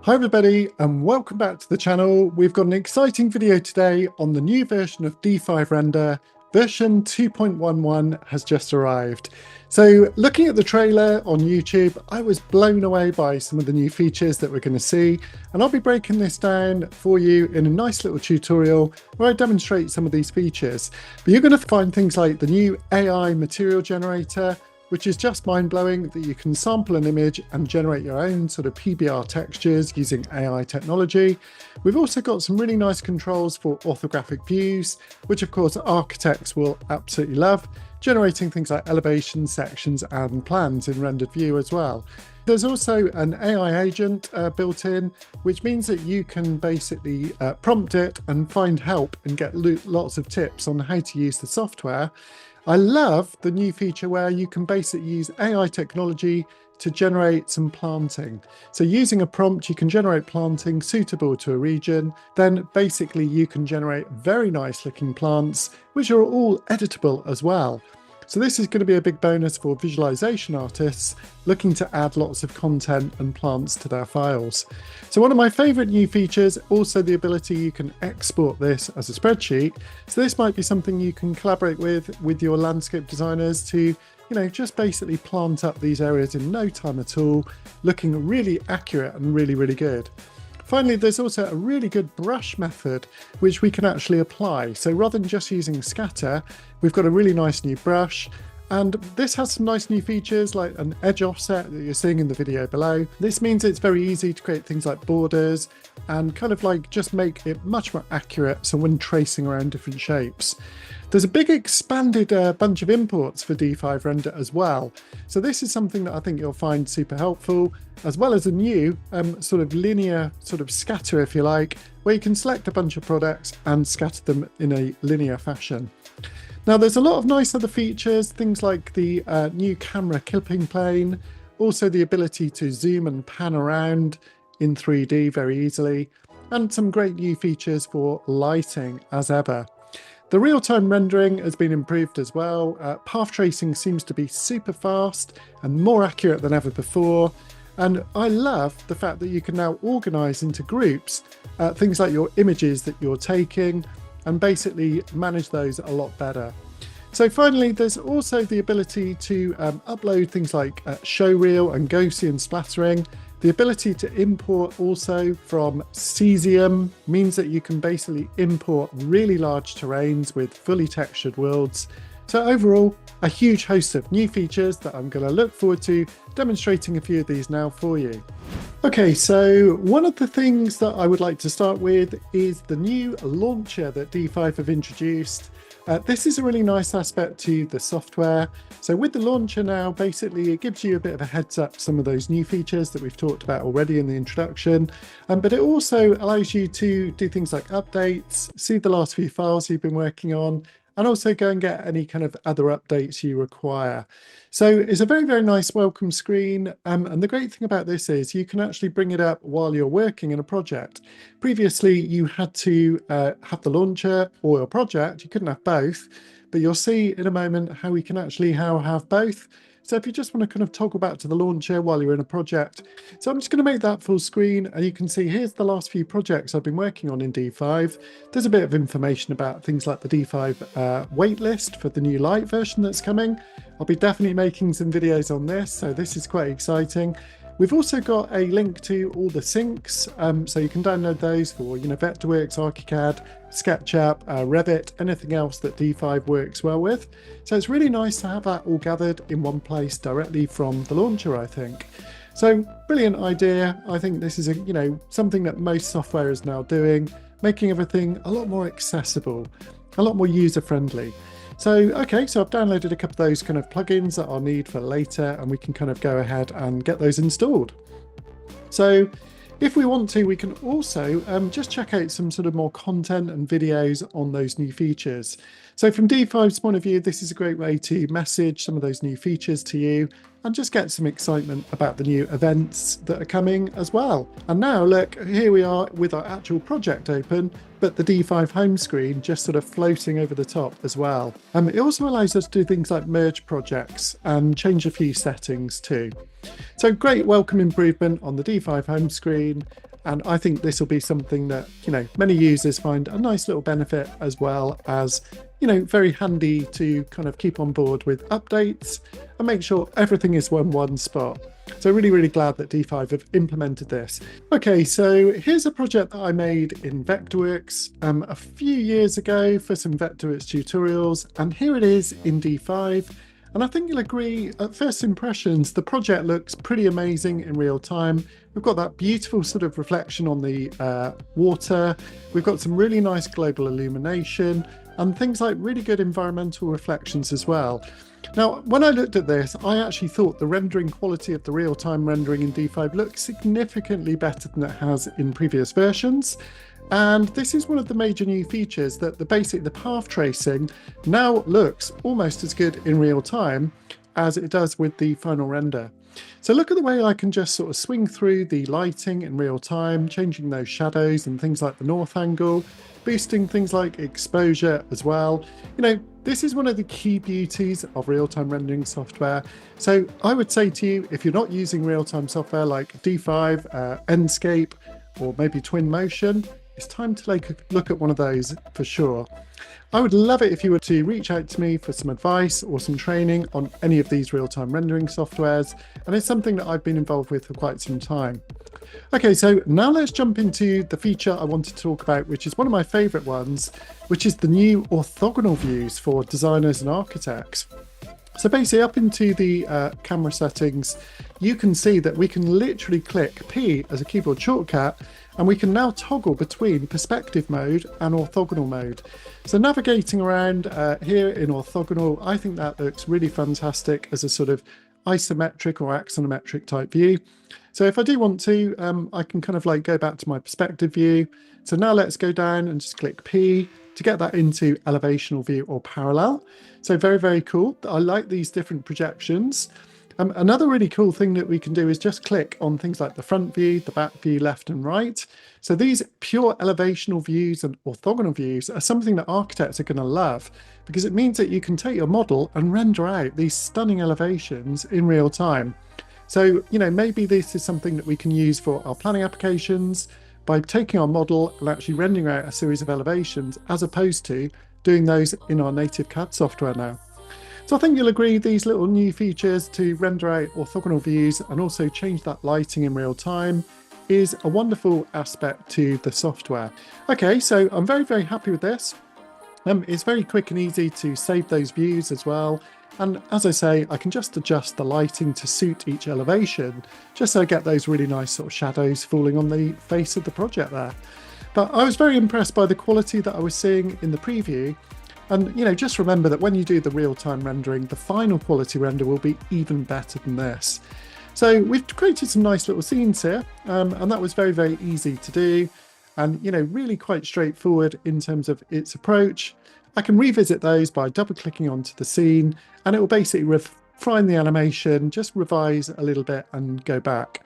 Hi everybody and welcome back to the channel. We've got an exciting video today on the new version of D5 Render. Version 2.11 has just arrived. So looking at the trailer on YouTube, I was blown away by some of the new features that we're going to see, and I'll be breaking this down for you in a nice little tutorial where I demonstrate some of these features. But you're going to find things like the new AI material generator, which is just mind-blowing that you can sample an image and generate your own sort of PBR textures using AI technology. We've also got some really nice controls for orthographic views, which of course architects will absolutely love, generating things like elevations, sections and plans in rendered view as well. There's also an AI agent built in, which means that you can basically prompt it and find help and get lots of tips on how to use the software. I love the new feature where you can basically use AI technology to generate some planting. So using a prompt, you can generate planting suitable to a region. Then basically you can generate very nice looking plants, which are all editable as well. So this is going to be a big bonus for visualization artists looking to add lots of content and plants to their files. So one of my favorite new features, also the ability you can export this as a spreadsheet. So this might be something you can collaborate with your landscape designers to, just basically plant up these areas in no time at all, looking really accurate and really, really good. Finally, there's also a really good brush method which we can actually apply. So rather than just using scatter, we've got a really nice new brush. And this has some nice new features like an edge offset that you're seeing in the video below. This means it's very easy to create things like borders and kind of like just make it much more accurate so when tracing around different shapes. There's a big expanded bunch of imports for D5 Render as well. So this is something that I think you'll find super helpful, as well as a new sort of linear sort of scatter, if you like, where you can select a bunch of products and scatter them in a linear fashion. Now there's a lot of nice other features, things like the new camera clipping plane, also the ability to zoom and pan around in 3D very easily, and some great new features for lighting as ever. The real-time rendering has been improved as well. Path tracing seems to be super fast and more accurate than ever before. And I love the fact that you can now organize into groups things like your images that you're taking and basically manage those a lot better. So finally, there's also the ability to upload things like showreel and Gaussian splattering. The ability to import also from cesium means that you can basically import really large terrains with fully textured worlds. So overall, a huge host of new features that I'm going to look forward to demonstrating a few of these now for you. Okay, so one of the things that I would like to start with is the new launcher that D5 have introduced. This is a really nice aspect to the software. So with the launcher now, basically it gives you a bit of a heads up some of those new features that we've talked about already in the introduction. But it also allows you to do things like updates, see the last few files you've been working on, and also go and get any kind of other updates you require. So it's a very, very nice welcome screen. And the great thing about this is you can actually bring it up while you're working in a project. Previously, you had to have the launcher or your project. You couldn't have both, but you'll see in a moment how we can actually have both. So if you just want to kind of toggle back to the launcher while you're in a project. So I'm just going to make that full screen and you can see here's the last few projects I've been working on in D5. There's a bit of information about things like the D5 waitlist for the new light version that's coming. I'll be definitely making some videos on this, so this is quite exciting. We've also got a link to all the syncs, so you can download those for Vectorworks, ArchiCAD, SketchUp, Revit, anything else that D5 works well with. So it's really nice to have that all gathered in one place directly from the launcher, I think. So brilliant idea. I think this is something that most software is now doing, making everything a lot more accessible, a lot more user-friendly. So, okay, so I've downloaded a couple of those kind of plugins that I'll need for later, and we can kind of go ahead and get those installed. So if we want to, we can also just check out some sort of more content and videos on those new features. So from D5's point of view, this is a great way to message some of those new features to you and just get some excitement about the new events that are coming as well. And now look, here we are with our actual project open, but the D5 home screen just sort of floating over the top as well. It also allows us to do things like merge projects and change a few settings too. So great welcome improvement on the D5 home screen. And I think this will be something that, many users find a nice little benefit, as well as, very handy to kind of keep on board with updates and make sure everything is in one spot. So really, really glad that D5 have implemented this. Okay, so here's a project that I made in Vectorworks a few years ago for some Vectorworks tutorials, and here it is in D5. And I think you'll agree, at first impressions, the project looks pretty amazing in real time. We've got that beautiful sort of reflection on the water. We've got some really nice global illumination and things like really good environmental reflections as well. Now, when I looked at this, I actually thought the rendering quality of the real-time rendering in D5 looked significantly better than it has in previous versions. And this is one of the major new features, that the path tracing now looks almost as good in real time as it does with the final render. So look at the way I can just sort of swing through the lighting in real time, changing those shadows and things like the north angle, boosting things like exposure as well. This is one of the key beauties of real-time rendering software. So I would say to you, if you're not using real-time software like D5, Enscape, or maybe Twinmotion, it's time to take a look at one of those for sure. I would love it if you were to reach out to me for some advice or some training on any of these real-time rendering softwares, and it's something that I've been involved with for quite some time. Okay, so now let's jump into the feature I wanted to talk about, which is one of my favorite ones, which is the new orthogonal views for designers and architects. So basically, up into the camera settings, you can see that we can literally click P as a keyboard shortcut, and we can now toggle between perspective mode and orthogonal mode. So navigating around here in orthogonal, I think that looks really fantastic as a sort of isometric or axonometric type view. So if I do want to, I can kind of like go back to my perspective view. So now let's go down and just click P to get that into elevational view or parallel. So very, very cool. I like these different projections. Another really cool thing that we can do is just click on things like the front view, the back view, left and right. So these pure elevational views and orthogonal views are something that architects are going to love, because it means that you can take your model and render out these stunning elevations in real time. So, maybe this is something that we can use for our planning applications by taking our model and actually rendering out a series of elevations, as opposed to doing those in our native CAD software now. So I think you'll agree these little new features to render out orthogonal views and also change that lighting in real time is a wonderful aspect to the software. Okay, so I'm very, very happy with this. It's very quick and easy to save those views as well. And as I say, I can just adjust the lighting to suit each elevation, just so I get those really nice sort of shadows falling on the face of the project there. But I was very impressed by the quality that I was seeing in the preview. And, just remember that when you do the real-time rendering, the final quality render will be even better than this. So we've created some nice little scenes here, and that was very, very easy to do. And, really quite straightforward in terms of its approach. I can revisit those by double-clicking onto the scene, and it will basically refine the animation, just revise a little bit and go back.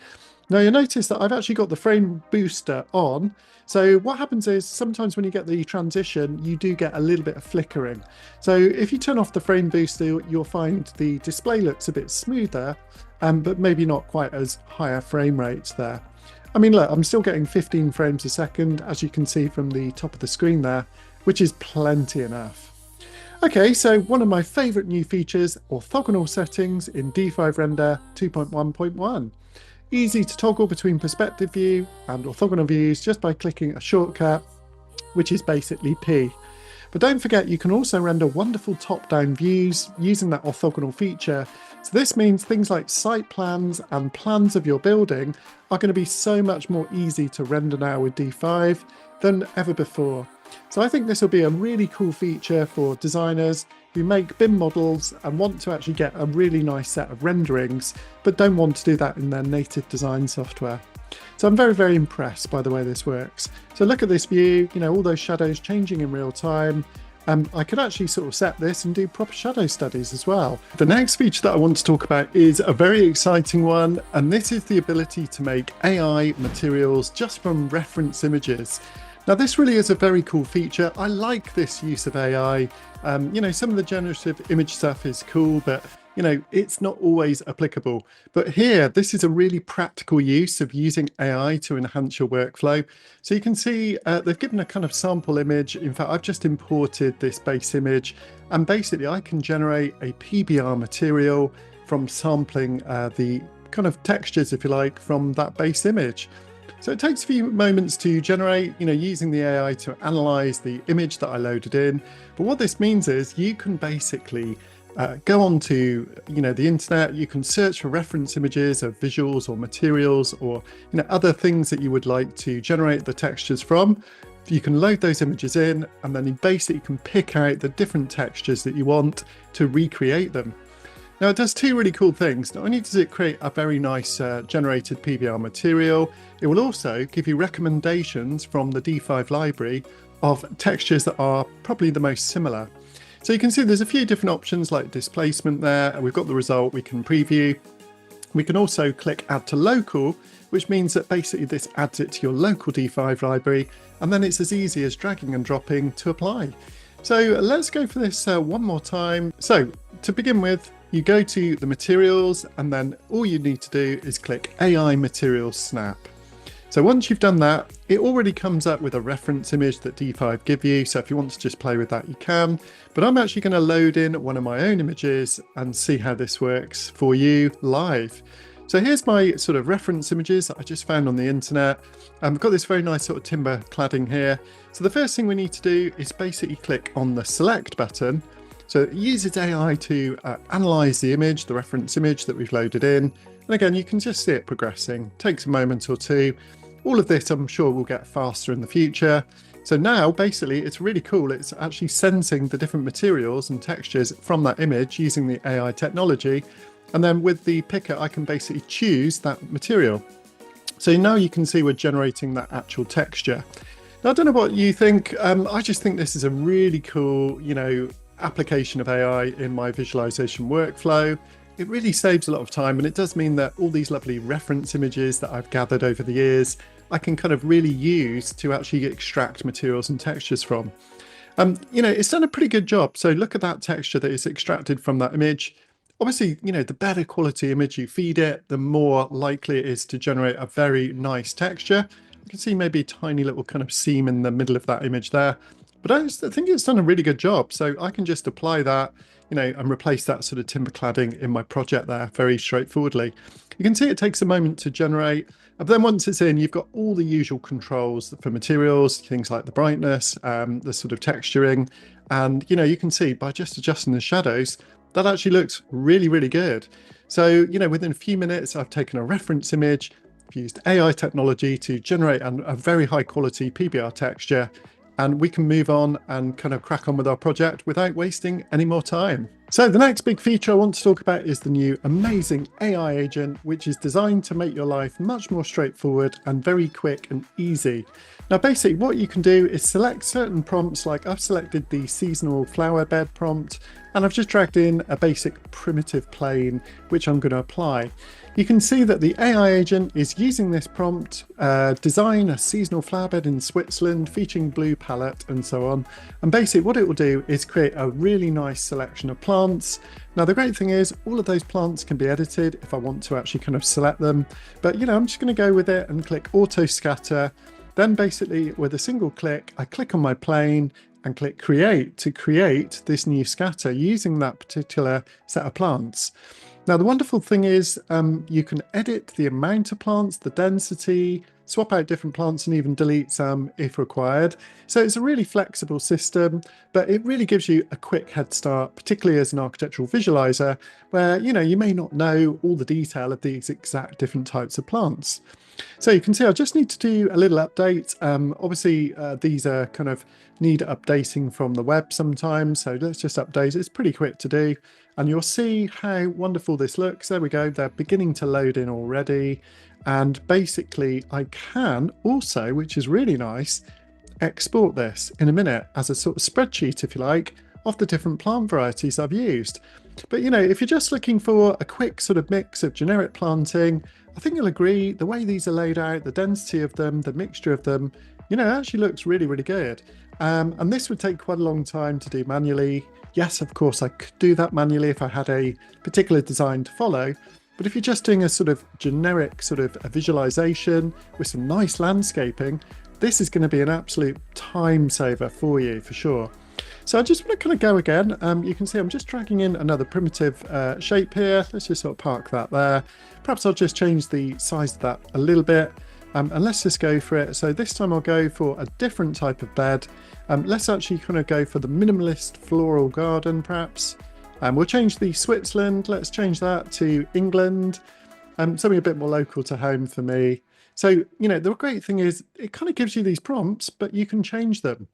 Now you'll notice that I've actually got the frame booster on. So what happens is sometimes when you get the transition, you do get a little bit of flickering. So if you turn off the frame booster, you'll find the display looks a bit smoother, but maybe not quite as higher frame rates there. I mean, look, I'm still getting 15 frames a second, as you can see from the top of the screen there, which is plenty enough. Okay, so one of my favorite new features, orthogonal settings in D5 Render 2.1.1. Easy to toggle between perspective view and orthogonal views just by clicking a shortcut, which is basically P. But don't forget, you can also render wonderful top-down views using that orthogonal feature. So this means things like site plans and plans of your building are going to be so much more easy to render now with D5 than ever before. So I think this will be a really cool feature for designers who make BIM models and want to actually get a really nice set of renderings, but don't want to do that in their native design software. So I'm very, very impressed by the way this works. So look at this view, all those shadows changing in real time. I could actually sort of set this and do proper shadow studies as well. The next feature that I want to talk about is a very exciting one, and this is the ability to make AI materials just from reference images. Now this really is a very cool feature. I like this use of AI. Some of the generative image stuff is cool, but it's not always applicable. But here, this is a really practical use of using AI to enhance your workflow. So you can see they've given a kind of sample image. In fact, I've just imported this base image, and basically I can generate a PBR material from sampling the kind of textures, if you like, from that base image. So it takes a few moments to generate, using the AI to analyze the image that I loaded in. But what this means is you can basically go onto, the internet. You can search for reference images of visuals or materials or, other things that you would like to generate the textures from. You can load those images in, and then you basically can pick out the different textures that you want to recreate them. Now it does two really cool things. Not only does it create a very nice generated PBR material, it will also give you recommendations from the D5 library of textures that are probably the most similar. So you can see there's a few different options like displacement there, and we've got the result we can preview. We can also click add to local, which means that basically this adds it to your local D5 library, and then it's as easy as dragging and dropping to apply. So let's go for this one more time. So to begin with, you go to the materials, and then all you need to do is click AI Materials Snap. So once you've done that, it already comes up with a reference image that D5 give you. So if you want to just play with that, you can. But I'm actually going to load in one of my own images and see how this works for you live. So here's my sort of reference images that I just found on the internet. I've got this very nice sort of timber cladding here. So the first thing we need to do is basically click on the select button. So it uses AI to analyze the image, the reference image that we've loaded in. And again, you can just see it progressing. Takes a moment or two. All of this, I'm sure, will get faster in the future. So now, basically, it's really cool. It's actually sensing the different materials and textures from that image using the AI technology. And then with the picker, I can basically choose that material. So now you can see we're generating that actual texture. Now, I don't know what you think. I just think this is a really cool, application of AI in my visualization workflow. It really saves a lot of time, and it does mean that all these lovely reference images that I've gathered over the years, I can kind of really use to actually extract materials and textures from. It's done a pretty good job. So look at that texture that is extracted from that image. Obviously, the better quality image you feed it, the more likely it is to generate a very nice texture. You can see maybe a tiny little kind of seam in the middle of that image there. But I think it's done a really good job. So I can just apply that, and replace that sort of timber cladding in my project there very straightforwardly. You can see it takes a moment to generate. But then once it's in, you've got all the usual controls for materials, things like the brightness, the sort of texturing. And, you can see by just adjusting the shadows, that actually looks really, really good. So, within a few minutes, I've taken a reference image, I've used AI technology to generate a very high quality PBR texture, and we can move on and kind of crack on with our project without wasting any more time. So the next big feature I want to talk about is the new amazing AI agent, which is designed to make your life much more straightforward and very quick and easy. Now, basically what you can do is select certain prompts, like I've selected the seasonal flower bed prompt, and I've just dragged in a basic primitive plane, which I'm going to apply. You can see that the AI agent is using this prompt, design a seasonal flower bed in Switzerland featuring blue palette and so on. And basically what it will do is create a really nice selection of plants. Now, the great thing is all of those plants can be edited if I want to actually kind of select them. But, I'm just going to go with it and click auto scatter. Then basically with a single click, I click on my plane and click create to create this new scatter using that particular set of plants. Now, the wonderful thing is you can edit the amount of plants, the density, swap out different plants, and even delete some if required. So it's a really flexible system, but it really gives you a quick head start, particularly as an architectural visualizer, where you may not know all the detail of these exact different types of plants. So you can see I just need to do a little update. Obviously, these are kind of need updating from the web sometimes. So let's just update. It's pretty quick to do. And you'll see how wonderful this looks. There we go. They're beginning to load in already. And basically, I can also, which is really nice, export this in a minute as a sort of spreadsheet, if you like, of the different plant varieties I've used. But, if you're just looking for a quick sort of mix of generic planting, I think you'll agree the way these are laid out, the density of them, the mixture of them, actually looks really, really good. And this would take quite a long time to do manually. Yes, of course, I could do that manually if I had a particular design to follow. But if you're just doing a sort of generic sort of a visualization with some nice landscaping, this is going to be an absolute time saver for you for sure. So I just want to kind of go again. You can see I'm just dragging in another primitive shape here. Let's just sort of park that there. Perhaps I'll just change the size of that a little bit. And let's just go for it. So this time I'll go for a different type of bed. Let's actually kind of go for the minimalist floral garden perhaps. We'll change the Switzerland. Let's change that to England. Something a bit more local to home for me. So, you know, the great thing is it kind of gives you these prompts, but you can change them.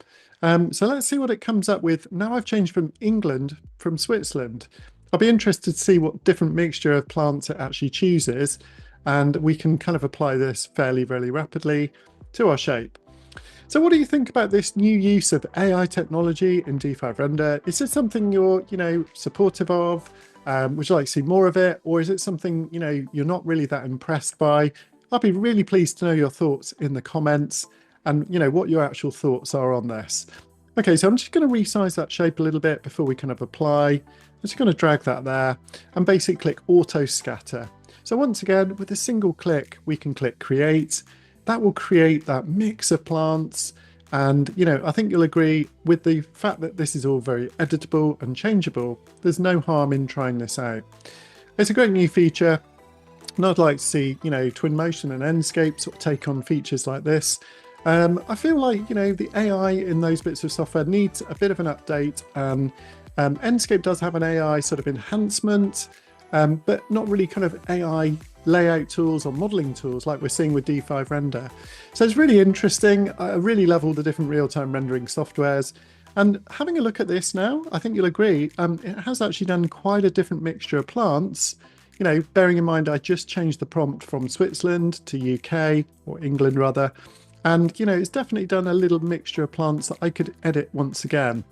So let's see what it comes up with. Now I've changed from England from Switzerland. I'll be interested to see what different mixture of plants it actually chooses. And we can kind of apply this fairly rapidly to our shape. So what do you think about this new use of AI technology in D5 Render? Is it something you're, you know, supportive of? Would you like to see more of it? Or is it something, you know, you're not really that impressed by? I'd be really pleased to know your thoughts in the comments and, you know, what your actual thoughts are on this. Okay, so I'm just going to resize that shape a little bit before we kind of apply. I'm just going to drag that there and basically click Auto Scatter. So once again, with a single click, we can click Create. That will create that mix of plants. And, you know, I think you'll agree with the fact that this is all very editable and changeable. There's no harm in trying this out. It's a great new feature. And I'd like to see, you know, Twinmotion and Enscape sort of take on features like this. I feel like, you know, the AI in those bits of software needs a bit of an update. Enscape does have an AI sort of enhancement, but not really kind of AI layout tools or modeling tools like we're seeing with D5 Render. So it's really interesting. I really love all the different real-time rendering softwares. And having a look at this now, I think you'll agree, it has actually done quite a different mixture of plants. You know, bearing in mind I just changed the prompt from Switzerland to UK, or England rather. And, you know, it's definitely done a little mixture of plants that I could edit once again.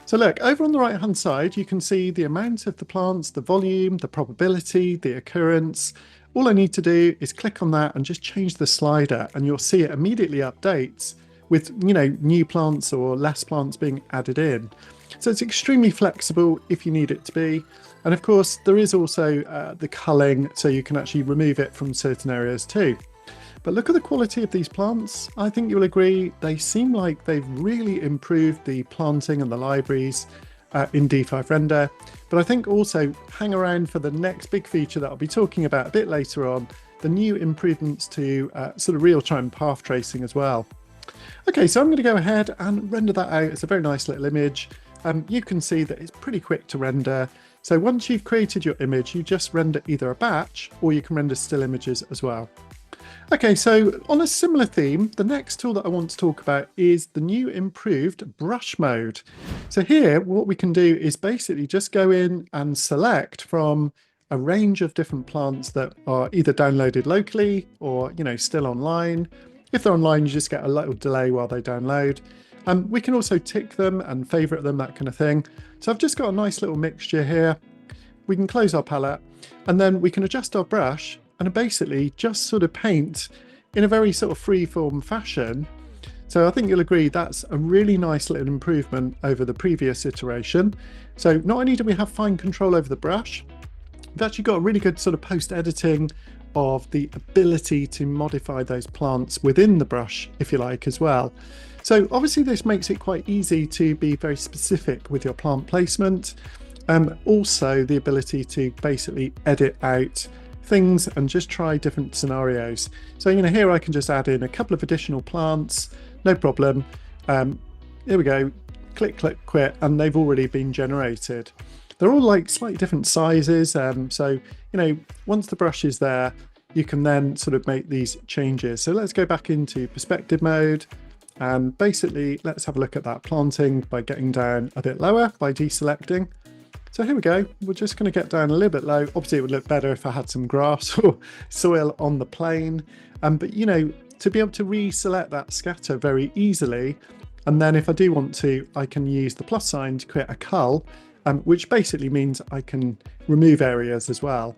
So look, over on the right hand side, you can see the amount of the plants, the volume, the probability, the occurrence. All I need to do is click on that and just change the slider and you'll see it immediately updates with, you know, new plants or less plants being added in. So it's extremely flexible if you need it to be. And of course, there is also the culling, so you can actually remove it from certain areas too. But look at the quality of these plants. I think you'll agree, they seem like they've really improved the planting and the libraries in D5 Render. But I think also hang around for the next big feature that I'll be talking about a bit later on, the new improvements to sort of real-time path tracing as well. Okay, so I'm going to go ahead and render that out. It's a very nice little image. You can see that it's pretty quick to render. So once you've created your image, you just render either a batch or you can render still images as well. Okay, so on a similar theme, the next tool that I want to talk about is the new improved brush mode. So here, what we can do is basically just go in and select from a range of different plants that are either downloaded locally or, you know, still online. If they're online, you just get a little delay while they download. We can also tick them and favorite them, that kind of thing. So I've just got a nice little mixture here. We can close our palette and then we can adjust our brush and basically just sort of paint in a very sort of free-form fashion. So I think you'll agree that's a really nice little improvement over the previous iteration. So not only do we have fine control over the brush, we've actually got a really good sort of post-editing of the ability to modify those plants within the brush, if you like, as well. So obviously this makes it quite easy to be very specific with your plant placement. Also the ability to basically edit out things and just try different scenarios. So, you know, here I can just add in a couple of additional plants, no problem. Here we go, click, click, quit, and they've already been generated. They're all like slightly different sizes. So, you know, once the brush is there, you can then sort of make these changes. So let's go back into perspective mode. And basically, let's have a look at that planting by getting down a bit lower by deselecting. So here we go. We're just going to get down a little bit low. Obviously, it would look better if I had some grass or soil on the plane. But, you know, to be able to reselect that scatter very easily. And then if I do want to, I can use the plus sign to create a cull, which basically means I can remove areas as well.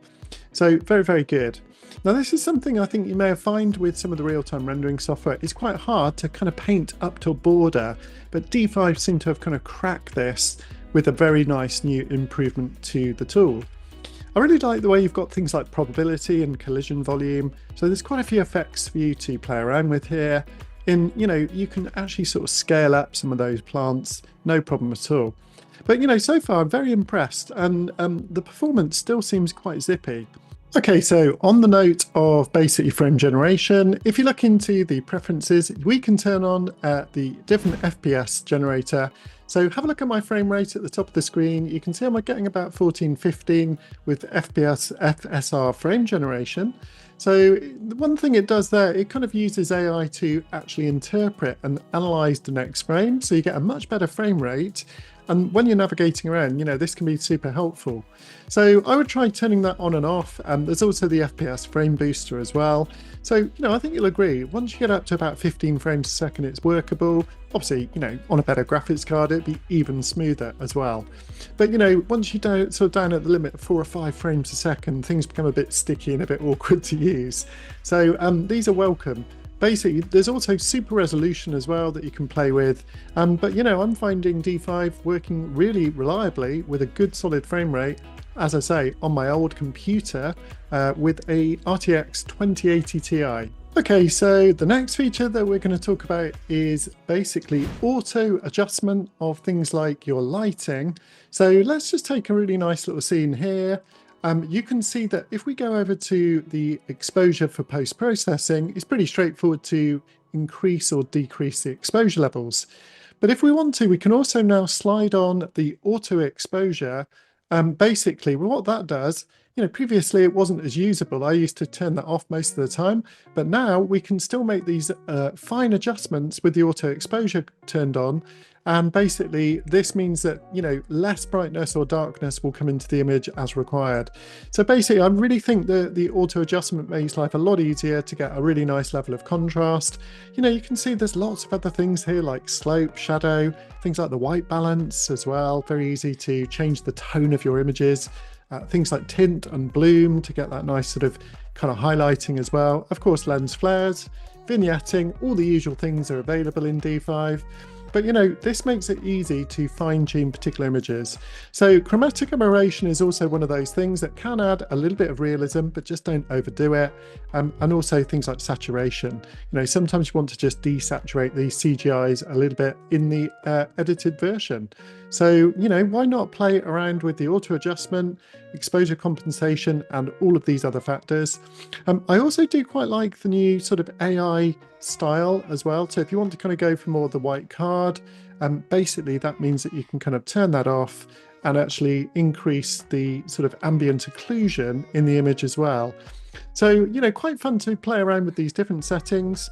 So very, very good. Now, this is something I think you may have found with some of the real-time rendering software. It's quite hard to kind of paint up to a border, but D5 seem to have kind of cracked this with a very nice new improvement to the tool. I really like the way you've got things like probability and collision volume. So there's quite a few effects for you to play around with here. You can actually sort of scale up some of those plants, no problem at all. But, so far I'm very impressed, and the performance still seems quite zippy. Okay, so on the note of basically frame generation, if you look into the preferences, we can turn on the different FPS generator. So have a look at my frame rate at the top of the screen. You can see I'm getting about 1415 with FPS FSR frame generation. So one thing it does there, it kind of uses AI to actually interpret and analyze the next frame. So you get a much better frame rate. And when you're navigating around, this can be super helpful. So I would try turning that on and off. There's also the FPS frame booster as well. So, I think you'll agree, once you get up to about 15 frames a second, it's workable. Obviously, on a better graphics card, it'd be even smoother as well. But, once you sort of down at the limit of 4 or 5 frames a second, things become a bit sticky and a bit awkward to use. So these are welcome. Basically, there's also super resolution as well that you can play with. But I'm finding D5 working really reliably with a good solid frame rate, as I say, on my old computer with a RTX 2080 Ti. Okay, so the next feature that we're going to talk about is basically auto adjustment of things like your lighting. So let's just take a really nice little scene here. You can see that if we go over to the exposure for post-processing, it's pretty straightforward to increase or decrease the exposure levels. But if we want to, we can also now slide on the auto exposure. Basically, what that does, previously it wasn't as usable. I used to turn that off most of the time, but now we can still make these fine adjustments with the auto exposure turned on. And basically, this means that, less brightness or darkness will come into the image as required. So basically, I really think that the auto adjustment makes life a lot easier to get a really nice level of contrast. You can see there's lots of other things here like slope, shadow, things like the white balance as well. Very easy to change the tone of your images. Things like tint and bloom to get that nice sort of kind of highlighting as well. Of course, lens flares, vignetting, all the usual things are available in D5. But this makes it easy to fine-tune particular images. So chromatic aberration is also one of those things that can add a little bit of realism, but just don't overdo it. And also things like saturation. Sometimes you want to just desaturate these CGIs a little bit in the edited version. So, why not play around with the auto adjustment, exposure compensation, and all of these other factors? I also do quite like the new sort of AI style as well. So if you want to kind of go for more of the white card, basically that means that you can kind of turn that off and actually increase the sort of ambient occlusion in the image as well. So, quite fun to play around with these different settings.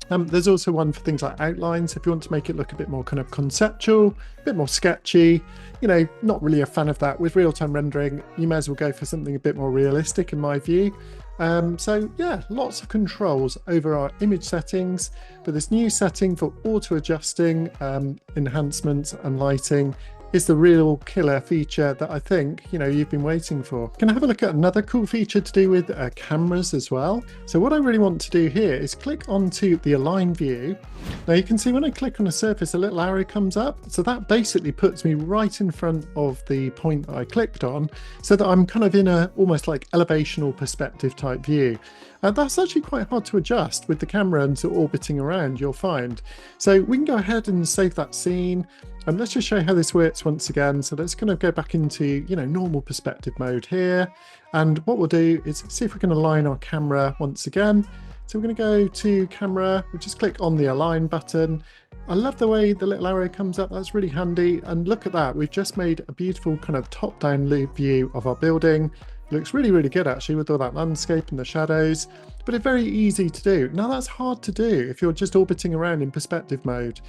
There's also one for things like outlines. If you want to make it look a bit more kind of conceptual, a bit more sketchy, not really a fan of that. With real-time rendering, you may as well go for something a bit more realistic in my view. So yeah, lots of controls over our image settings, but this new setting for auto adjusting enhancements and lighting is the real killer feature that I think you've been waiting for. Can I have a look at another cool feature to do with cameras as well? So what I really want to do here is click onto the align view. Now you can see when I click on a surface, a little arrow comes up. So that basically puts me right in front of the point that I clicked on, so that I'm kind of in a almost like elevational perspective type view. That's actually quite hard to adjust with the camera and sort of orbiting around, you'll find. So we can go ahead and save that scene. And let's just show you how this works once again. So let's kind of go back into, normal perspective mode here. And what we'll do is see if we can align our camera once again. So we're going to go to camera, we'll just click on the align button. I love the way the little arrow comes up, that's really handy. And look at that, we've just made a beautiful kind of top-down view of our building. It looks really, really good actually with all that landscape and the shadows, but it's very easy to do. Now that's hard to do if you're just orbiting around in perspective mode.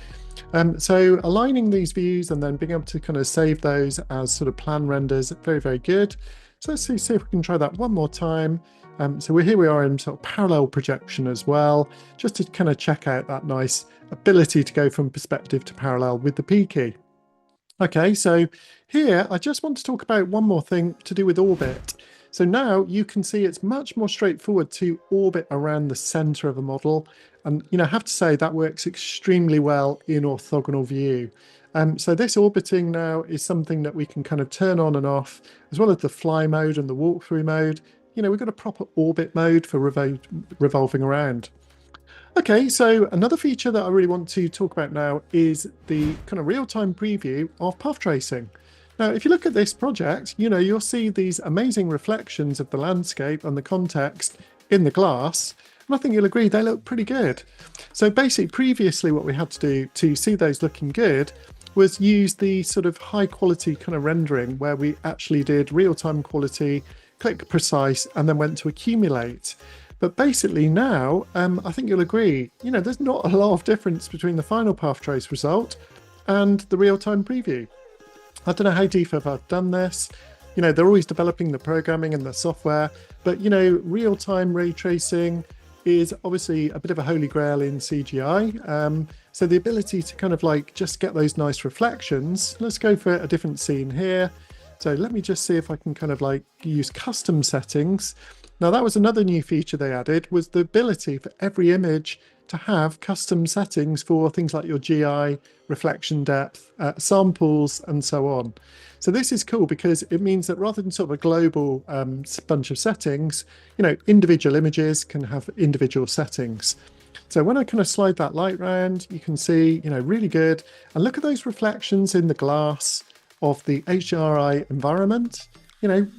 So aligning these views and then being able to kind of save those as sort of plan renders, very, very good. So let's see if we can try that one more time. So here we are in sort of parallel projection as well, just to kind of check out that nice ability to go from perspective to parallel with the P key. Okay, so here I just want to talk about one more thing to do with orbit. So now you can see it's much more straightforward to orbit around the center of a model. And, I have to say that works extremely well in orthogonal view. So this orbiting now is something that we can kind of turn on and off, as well as the fly mode and the walkthrough mode. We've got a proper orbit mode for revolving around. Okay, so another feature that I really want to talk about now is the kind of real-time preview of path tracing. Now, if you look at this project, you'll see these amazing reflections of the landscape and the context in the glass. And I think you'll agree they look pretty good. So basically, previously what we had to do to see those looking good was use the sort of high quality kind of rendering where we actually did real-time quality, click precise, and then went to accumulate. But basically now, I think you'll agree, there's not a lot of difference between the final path trace result and the real-time preview. I don't know how D5 have done this. They're always developing the programming and the software, but real-time ray tracing is obviously a bit of a holy grail in CGI. So the ability to kind of like just get those nice reflections. Let's go for a different scene here. So let me just see if I can kind of like use custom settings. Now that was another new feature they added, was the ability for every image to have custom settings for things like your GI, reflection depth, samples, and so on. So this is cool because it means that rather than sort of a global bunch of settings, individual images can have individual settings. So when I kind of slide that light round, you can see, really good. And look at those reflections in the glass of the HDRI environment,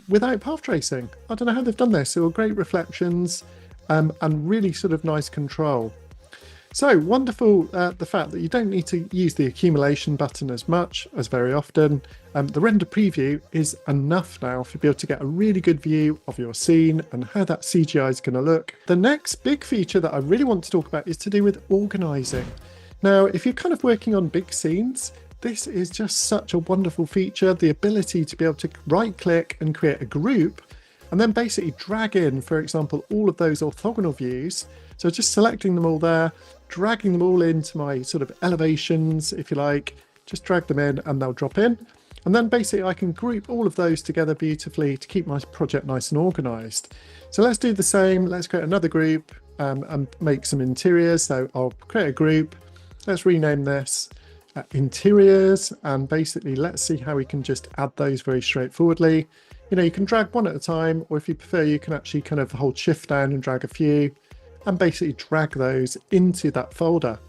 without path tracing. I don't know how they've done this. So great reflections and really sort of nice control. So wonderful, the fact that you don't need to use the accumulation button as much as very often. The render preview is enough now for you to be able to get a really good view of your scene and how that CGI is going to look. The next big feature that I really want to talk about is to do with organizing. Now, if you're kind of working on big scenes, this is just such a wonderful feature, the ability to be able to right click and create a group and then basically drag in, for example, all of those orthogonal views. So just selecting them all there, dragging them all into my sort of elevations, if you like, just drag them in and they'll drop in. And then basically I can group all of those together beautifully to keep my project nice and organized. So let's do the same. Let's create another group and make some interiors. So I'll create a group. Let's rename this interiors, and basically let's see how we can just add those very straightforwardly. You can drag one at a time, or if you prefer, you can actually kind of hold shift down and drag a few and basically drag those into that folder.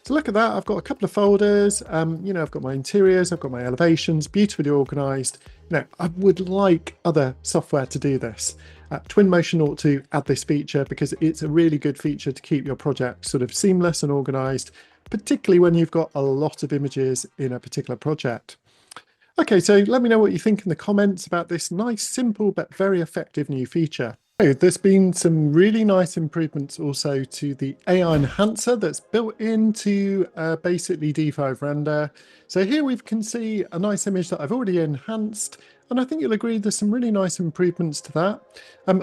So look at that, I've got a couple of folders, I've got my interiors, I've got my elevations, beautifully organized. I would like other software to do this. Twinmotion ought to add this feature because it's a really good feature to keep your project sort of seamless and organized, particularly when you've got a lot of images in a particular project. Okay, so let me know what you think in the comments about this nice, simple, but very effective new feature. There's been some really nice improvements also to the AI enhancer that's built into basically D5 render. So here we can see a nice image that I've already enhanced, and I think you'll agree there's some really nice improvements to that.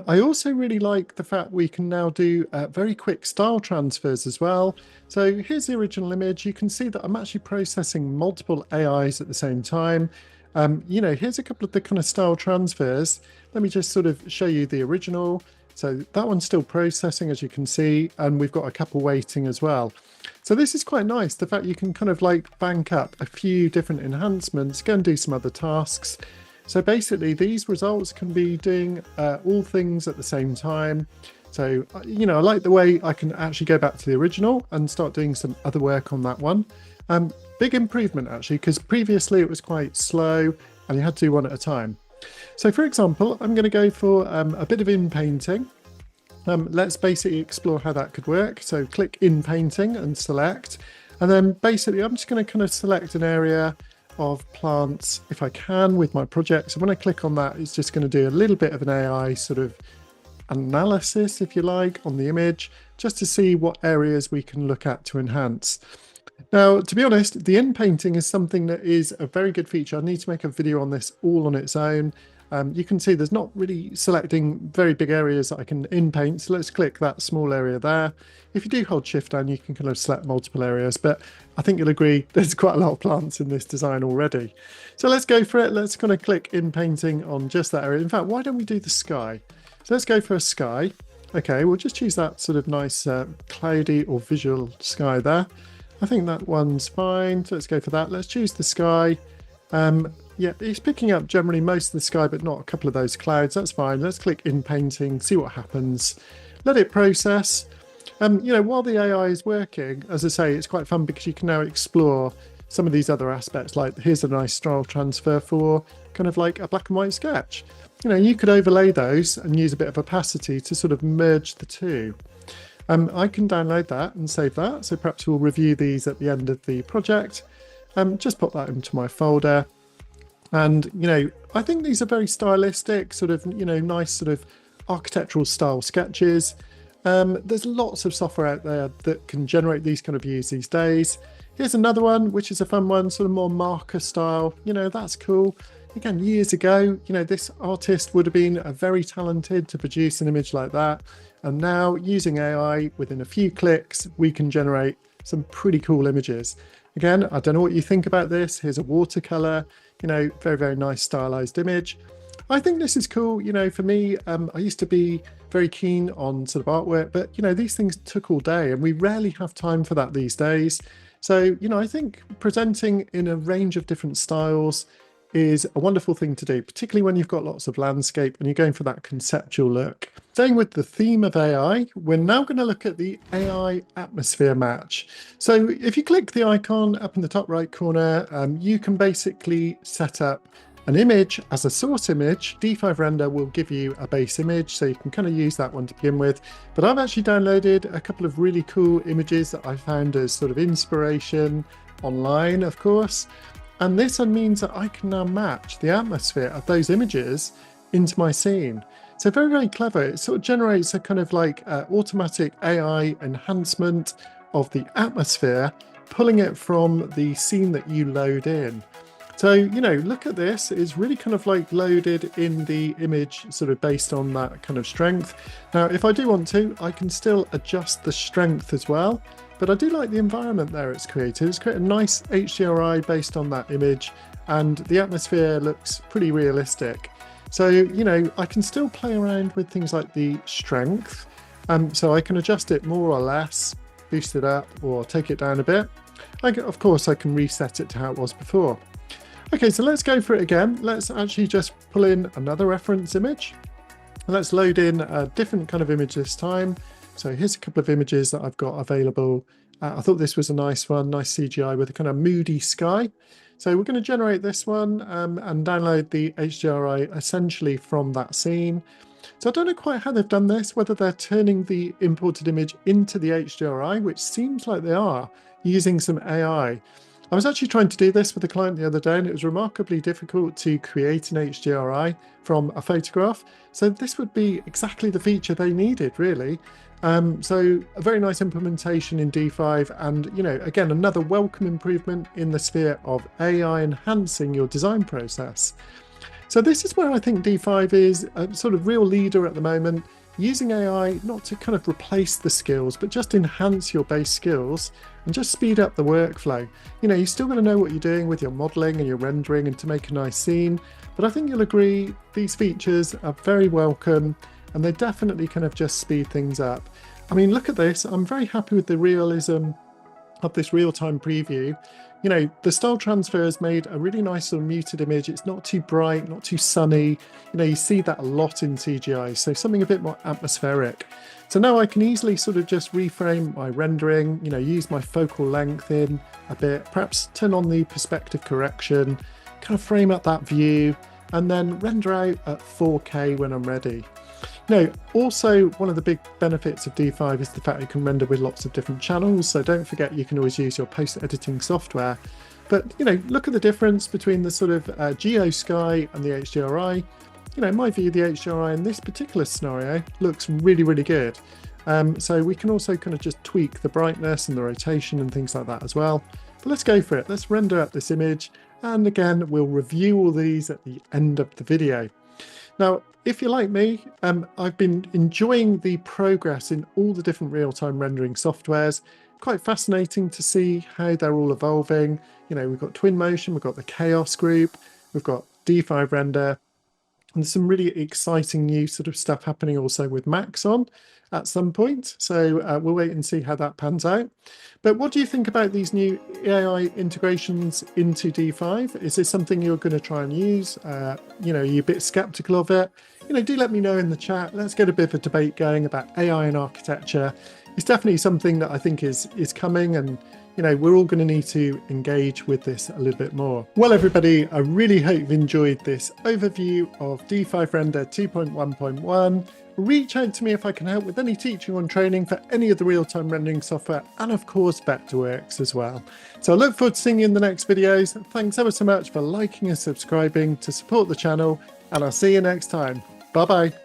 I also really like the fact we can now do very quick style transfers as well. So here's the original image. You can see that I'm actually processing multiple AIs at the same time. Here's a couple of the kind of style transfers. Let me just sort of show you the original. So that one's still processing, as you can see, and we've got a couple waiting as well. So this is quite nice, the fact you can kind of like bank up a few different enhancements, go and do some other tasks. So basically these results can be doing all things at the same time. So, I like the way I can actually go back to the original and start doing some other work on that one. Big improvement actually, because previously it was quite slow and you had to do one at a time. So for example, I'm going to go for a bit of in painting. Let's basically explore how that could work. So click in painting and select, and then basically I'm just going to kind of select an area of plants if I can with my project. So when I click on that, it's just going to do a little bit of an AI sort of analysis, if you like, on the image, just to see what areas we can look at to enhance. Now, to be honest, the in painting is something that is a very good feature. I need to make a video on this all on its own. You can see there's not really selecting very big areas that I can in-paint, so let's click that small area there. If you do hold shift down, you can kind of select multiple areas, but I think you'll agree there's quite a lot of plants in this design already. So let's go for it. Let's kind of click in painting on just that area. In fact, why don't we do the sky? So let's go for a sky. Okay, we'll just choose that sort of nice cloudy or visual sky there. I think that one's fine, so let's go for that. Let's choose the sky. Yeah, it's picking up generally most of the sky, but not a couple of those clouds. That's fine. Let's click in painting, see what happens. Let it process. While the AI is working, as I say, it's quite fun because you can now explore some of these other aspects. Like here's a nice style transfer for kind of like a black and white sketch. You could overlay those and use a bit of opacity to sort of merge the two. I can download that and save that. So perhaps we'll review these at the end of the project. Just pop that into my folder. And, I think these are very stylistic, sort of, nice sort of architectural style sketches. There's lots of software out there that can generate these kind of views these days. Here's another one, which is a fun one, sort of more marker style. That's cool. Again, years ago, this artist would have been very talented to produce an image like that. And now using AI, within a few clicks, we can generate some pretty cool images. Again, I don't know what you think about this. Here's a watercolor, very, very nice stylized image. I think this is cool. For me, I used to be very keen on sort of artwork, but, these things took all day and we rarely have time for that these days. So, I think presenting in a range of different styles is a wonderful thing to do, particularly when you've got lots of landscape and you're going for that conceptual look. Staying with the theme of AI, we're now going to look at the AI atmosphere match. So if you click the icon up in the top right corner, you can basically set up an image as a source image. D5 Render will give you a base image, so you can kind of use that one to begin with. But I've actually downloaded a couple of really cool images that I found as sort of inspiration online, of course. And this means that I can now match the atmosphere of those images into my scene. So very, very clever. It sort of generates a kind of like automatic AI enhancement of the atmosphere, pulling it from the scene that you load in. So, look at this. It's really kind of like loaded in the image sort of based on that kind of strength. Now, if I do want to, I can still adjust the strength as well. But I do like the environment there it's created. It's created a nice HDRI based on that image, and the atmosphere looks pretty realistic. So, I can still play around with things like the strength. So I can adjust it more or less, boost it up or take it down a bit. Of course, I can reset it to how it was before. Okay, so let's go for it again. Let's actually just pull in another reference image. Let's load in a different kind of image this time. So here's a couple of images that I've got available. I thought this was a nice one, nice CGI with a kind of moody sky. So we're going to generate this one and download the HDRI essentially from that scene. So I don't know quite how they've done this, whether they're turning the imported image into the HDRI, which seems like they are, using some AI. I was actually trying to do this with a client the other day, and it was remarkably difficult to create an HDRI from a photograph. So this would be exactly the feature they needed, really. So a very nice implementation in D5, and again, another welcome improvement in the sphere of AI enhancing your design process. So this is where I think D5 is a sort of real leader at the moment, using AI not to kind of replace the skills, but just enhance your base skills and just speed up the workflow. You're still going to know what you're doing with your modeling and your rendering and to make a nice scene, but I think you'll agree these features are very welcome, and they definitely kind of just speed things up. I mean, look at this. I'm very happy with the realism of this real-time preview. The style transfer has made a really nice sort of muted image. It's not too bright, not too sunny. You see that a lot in CGI, so something a bit more atmospheric. So now I can easily sort of just reframe my rendering, use my focal length in a bit, perhaps turn on the perspective correction, kind of frame up that view, and then render out at 4K when I'm ready. Also, one of the big benefits of D5 is the fact you can render with lots of different channels. So don't forget, you can always use your post-editing software. But, look at the difference between the sort of Geo Sky and the HDRI. In my view, the HDRI in this particular scenario looks really, really good. So we can also kind of just tweak the brightness and the rotation and things like that as well. But let's go for it. Let's render up this image. And again, we'll review all these at the end of the video. Now, if you're like me, I've been enjoying the progress in all the different real-time rendering softwares. Quite fascinating to see how they're all evolving. You know, we've got Twinmotion, we've got the Chaos group, we've got D5 Render, and there's some really exciting new sort of stuff happening also with Maxon at some point. So we'll wait and see how that pans out. But what do you think about these new AI integrations into D5? Is this something you're going to try and use? You know, are you a bit skeptical of it? You know, do let me know in the chat. Let's get a bit of a debate going about AI and architecture. It's definitely something that I think is coming, and you know, we're all going to need to engage with this a little bit more. Well, everybody, I really hope you've enjoyed this overview of D5 Render 2.1.1. Reach out to me if I can help with any teaching or training for any of the real-time rendering software, and of course Vectorworks as well. So I look forward to seeing you in the next videos. Thanks ever so much for liking and subscribing to support the channel, and I'll see you next time. Bye bye.